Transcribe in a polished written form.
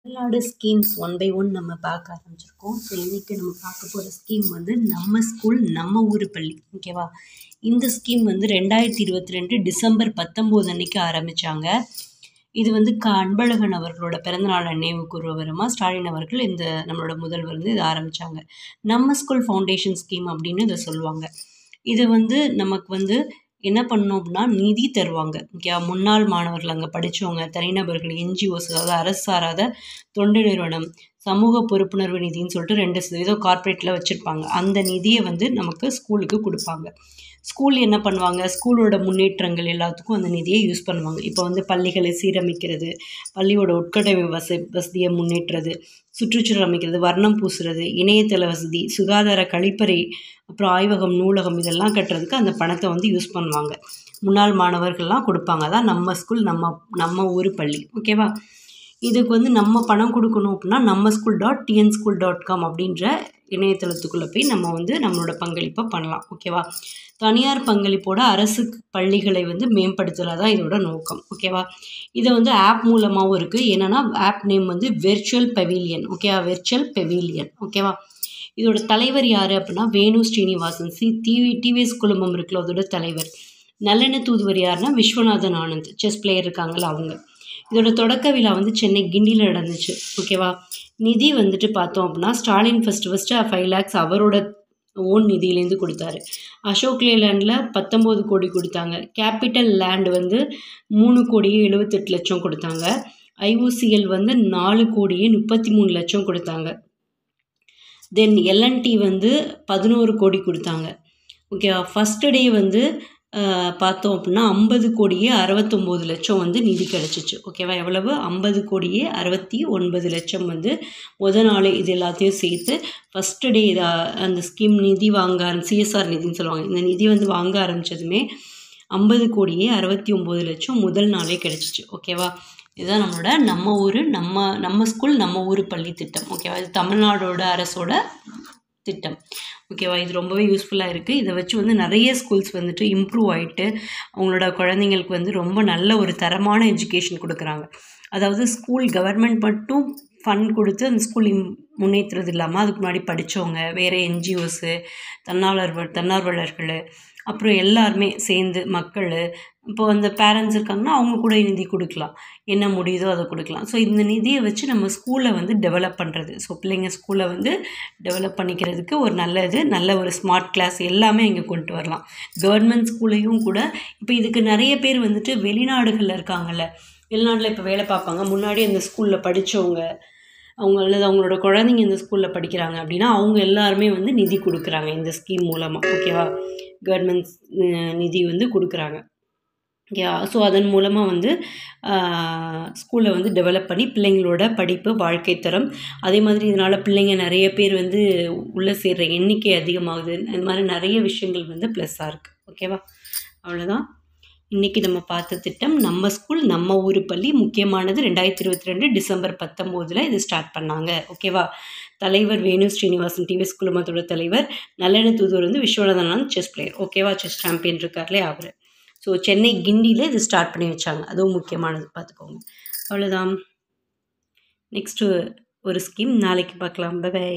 Tamil Nadu schemes one by one நம்ம பார்க்க ஆரம்பிச்சிருக்கோம். ஸோ இன்றைக்கி நம்ம பார்க்க போகிற ஸ்கீம் வந்து நம்ம ஸ்கூல் நம்ம ஊர் பள்ளி. ஓகேவா? இந்த ஸ்கீம் வந்து 2022 டிசம்பர் 19 அன்னைக்கு ஆரம்பித்தாங்க. இது வந்து அன்பழகன் அவர்களோட பிறந்தநாளை நினைவு கூறுவருமா ஸ்டாலின் அவர்கள் இந்த நம்மளோட முதல்வர் வந்து இதை ஆரம்பித்தாங்க. நம்ம ஸ்கூல் ஃபவுண்டேஷன் ஸ்கீம் அப்படின்னு இதை சொல்லுவாங்க. இது வந்து நமக்கு வந்து என்ன பண்ணோம் அப்படின்னா நிதி தருவாங்க. ஓகே, முன்னாள் மாணவர்கள், அங்கே படித்தவங்க, தனிநபர்கள், என்ஜிஓஸ், அதாவது அரசு சாராத தொண்டு நிறுவனம், சமூக பொறுப்புணர்வு நிதின்னு சொல்லிட்டு 2% கார்ப்பரேட்டில் வச்சுருப்பாங்க. அந்த நிதியை வந்து நமக்கு ஸ்கூலுக்கு கொடுப்பாங்க. ஸ்கூல் என்ன பண்ணுவாங்க, ஸ்கூலோட முன்னேற்றங்கள் எல்லாத்துக்கும் அந்த நிதியை யூஸ் பண்ணுவாங்க. இப்போ வந்து பள்ளிகளை சீரமைக்கிறது, பள்ளியோட உட்கட்டமைப்பு வசதியை முன்னேற்றுறது, சுற்றுச்சூழல் அமைக்கிறது, வர்ணம் பூசுறது, இணையதள வசதி, சுகாதார கழிப்பறை, அப்புறம் ஆய்வகம், நூலகம் இதெல்லாம் கட்டுறதுக்கு அந்த பணத்தை வந்து யூஸ் பண்ணுவாங்க. முன்னாள் மாணவர்கள்லாம் கொடுப்பாங்க. அதான் நம்ம ஸ்கூல் நம்ம ஊர் பள்ளி. ஓகேவா? இதுக்கு வந்து நம்ம பணம் கொடுக்கணும் அப்படின்னா நம்ம school.tnschool.com அப்படின்ற இணையதளத்துக்குள்ளே போய் நம்ம வந்து நம்மளோட பங்களிப்பை பண்ணலாம். ஓகேவா? தனியார் பங்களிப்போட அரசு பள்ளிகளை வந்து மேம்படுத்துகிறது தான் இதோட நோக்கம். ஓகேவா? இதை வந்து ஆப் மூலமாகவும் இருக்குது. என்னென்னா ஆப் நேம் வந்து வெர்ச்சுவல் பெவிலியன். ஓகேவா? Virtual pavilion. ஓகேவா? இதோட தலைவர் யார் அப்படின்னா வேணு ஸ்ரீனிவாசன். டிவிஎஸ் குழுமம் இருக்குல்ல, அதோட தலைவர். நல்லெண்ணெய் தூதுவர் யாருன்னா விஸ்வநாதன் ஆனந்த், செஸ் பிளேயர் இருக்காங்கல்ல அவங்க. இதோட தொடக்க விழா வந்து சென்னை கிண்டியில் நடந்துச்சு. ஓகேவா? நிதி வந்துட்டு பார்த்தோம் அப்படின்னா ஸ்டாலின் ஃபஸ்ட்டு 5 lakhs அவரோட ஓன் நிதியிலேருந்து கொடுத்தாரு. அசோக் லேலேண்டில் 19 கோடி கொடுத்தாங்க. கேபிட்டல் லேண்ட் வந்து 3,78,00,000 கொடுத்தாங்க. ஐஓசிஎல் வந்து 4,33,00,000 கொடுத்தாங்க. தென் எல்என்டி வந்து 11 கோடி கொடுத்தாங்க. ஓகேவா? ஃபஸ்ட்டு டே வந்து பார்த்தோம் அப்படின்னா 50,69,00,000 வந்து நிதி கிடச்சிச்சு. ஓகேவா? எவ்வளவு? 50,69,00,000 வந்து நாள் இது எல்லாத்தையும் சேர்த்து ஃபஸ்ட்டு டே அந்த ஸ்கீம் நிதி வாங்க சிஎஸ்ஆர் நிதின்னு சொல்லுவாங்க. இந்த நிதி வந்து வாங்க ஆரம்பித்ததுமே 50,69,00,000 முதல் நாளே கிடச்சிச்சு. ஓகேவா? இதுதான் நம்மளோட நம்ம ஊர் நம்ம ஸ்கூல் நம்ம ஊர் பள்ளி திட்டம். ஓகேவா? இது தமிழ்நாடோட அரசோட திட்டம். ஓகேவா? இது ரொம்பவே யூஸ்ஃபுல்லாக இருக்குது. இதை வச்சு வந்து நிறைய ஸ்கூல்ஸ் வந்துட்டு இம்ப்ரூவ் ஆகிட்டு அவங்களோட குழந்தைங்களுக்கு வந்து ரொம்ப நல்ல ஒரு தரமான எஜுகேஷன் கொடுக்குறாங்க. அதாவது ஸ்கூல் கவர்மெண்ட் மட்டும் ஃபண்ட் கொடுத்து அந்த ஸ்கூல் முன்னேற்றுறது இல்லாமல் அதுக்கு முன்னாடி படித்தவங்க, வேறு என்ஜிஓஸு, தன்னார்வலர்கள், அப்புறம் எல்லாருமே சேர்ந்து மக்கள், இப்போ அந்த பேரண்ட்ஸ் இருக்காங்கன்னா அவங்க கூட நிதி கொடுக்கலாம், என்ன முடியுதோ அதை கொடுக்கலாம். ஸோ இந்த நிதியை வச்சு நம்ம ஸ்கூலை வந்து டெவலப் பண்ணுறது, ஸோ பிள்ளைங்க ஸ்கூலை வந்து டெவலப் பண்ணிக்கிறதுக்கு ஒரு நல்ல ஒரு ஸ்மார்ட் கிளாஸ் எல்லாமே இங்கே கொண்டு வரலாம். கவர்மெண்ட் ஸ்கூலையும் கூட இப்போ இதுக்கு நிறைய பேர் வந்துட்டு வெளிநாடுகளில் இருக்காங்கல்ல, வெளிநாட்டில் இப்போ வேலை பார்ப்பாங்க, முன்னாடி அந்த ஸ்கூலில் படித்தவங்க அவங்க அல்லது அவங்களோட குழந்தைங்க இந்த ஸ்கூலில் படிக்கிறாங்க அப்படின்னா அவங்க எல்லாருமே வந்து நிதி கொடுக்குறாங்க இந்த ஸ்கீம் மூலமாக. ஓகேவா? கவர்மெண்ட் நிதி வந்து கொடுக்குறாங்க. ஸோ அதன் மூலமாக வந்து ஸ்கூலை வந்து டெவலப் பண்ணி பிள்ளைங்களோட படிப்பு, வாழ்க்கை தரம், அதே மாதிரி இதனால் பிள்ளைங்க நிறைய பேர் வந்து உள்ளே சேர்கிற எண்ணிக்கை அதிகமாகுது. இந்த மாதிரி நிறைய விஷயங்கள் வந்து ப்ளஸ்ஸாக இருக்குது. ஓகேவா? அவ்வளோதான் இன்றைக்கி நம்ம பார்த்த திட்டம் நம்ம ஸ்கூல் நம்ம ஊர் பள்ளி. முக்கியமானது 2022 டிசம்பர் 19 இது ஸ்டார்ட் பண்ணாங்க. ஓகேவா? தலைவர் வேணு ஸ்ரீனிவாசன், டிவிஎஸ் குழுமத்தோட தலைவர். நல்லெண்ணெய் தூதுவர் வந்து விஸ்வநாதன் செஸ் பிளேயர். ஓகேவா? செஸ் சாம்பியன் இருக்கார்லே அவர். ஸோ சென்னை கிண்டியில் இது ஸ்டார்ட் பண்ணி வச்சாங்க. அதுவும் முக்கியமானது, பார்த்துக்கோங்க. அவ்வளோதான். நெக்ஸ்ட்டு ஒரு ஸ்கீம் நாளைக்கு பார்க்கலாம். பை.